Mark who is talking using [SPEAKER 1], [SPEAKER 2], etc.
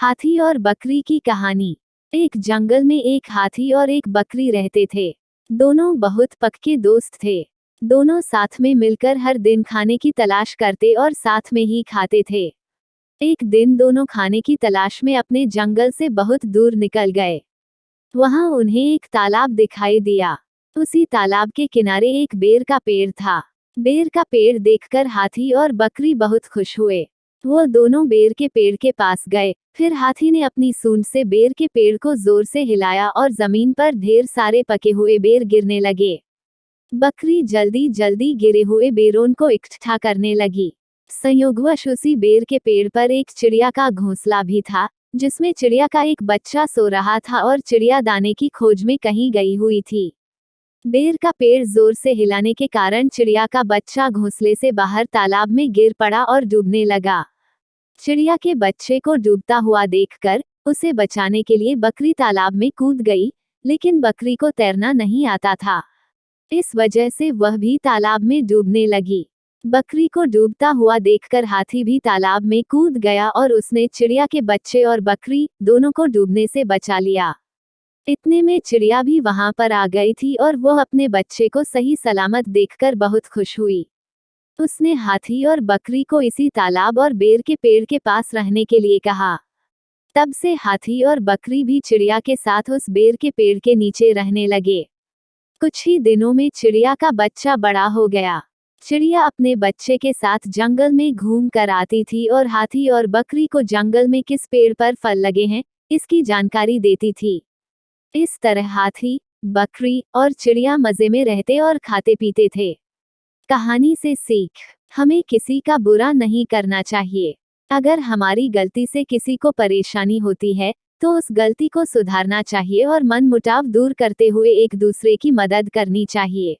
[SPEAKER 1] हाथी और बकरी की कहानी। एक जंगल में एक हाथी और एक बकरी रहते थे। दोनों बहुत पक्के दोस्त थे। दोनों साथ में मिलकर हर दिन खाने की तलाश करते और साथ में ही खाते थे। एक दिन दोनों खाने की तलाश में अपने जंगल से बहुत दूर निकल गए। वहां उन्हें एक तालाब दिखाई दिया। उसी तालाब के किनारे एक बेर का पेड़ था। बेर का पेड़ देखकर हाथी और बकरी बहुत खुश हुए। वो दोनों बेर के पेड़ के पास गए। फिर हाथी ने अपनी सूंड से बेर के पेड़ को जोर से हिलाया और जमीन पर ढेर सारे पके हुए बेर गिरने लगे। बकरी जल्दी जल्दी गिरे हुए बेरों को इकट्ठा करने लगी। संयोगवश उसी बेर के पेड़ पर एक चिड़िया का घोंसला भी था, जिसमें चिड़िया का एक बच्चा सो रहा था और चिड़िया दाने की खोज में कहीं गई हुई थी। बेर का पेड़ जोर से हिलाने के कारण चिड़िया का बच्चा घोंसले से बाहर तालाब में गिर पड़ा और डूबने लगा। चिड़िया के बच्चे को डूबता हुआ देखकर उसे बचाने के लिए बकरी तालाब में कूद गई, लेकिन बकरी को तैरना नहीं आता था। इस वजह से वह भी तालाब में डूबने लगी। बकरी को डूबता हुआ देखकर हाथी भी तालाब में कूद गया और उसने चिड़िया के बच्चे और बकरी दोनों को डूबने से बचा लिया। इतने में चिड़िया भी वहां पर आ गई थी और वह अपने बच्चे को सही सलामत देखकर बहुत खुश हुई। उसने हाथी और बकरी को इसी तालाब और बेर के पेड़ के पास रहने के लिए कहा। तब से हाथी और बकरी भी चिड़िया के साथ उस बेर के पेड़ के नीचे रहने लगे। कुछ ही दिनों में चिड़िया का बच्चा बड़ा हो गया। चिड़िया अपने बच्चे के साथ जंगल में घूम कर आती थी और हाथी और बकरी को जंगल में किस पेड़ पर फल लगे हैं, इसकी जानकारी देती थी। इस तरह हाथी, बकरी और चिड़िया मजे में रहते और खाते पीते थे। कहानी से सीख, हमें किसी का बुरा नहीं करना चाहिए। अगर हमारी गलती से किसी को परेशानी होती है, तो उस गलती को सुधारना चाहिए और मनमुटाव दूर करते हुए एक दूसरे की मदद करनी चाहिए।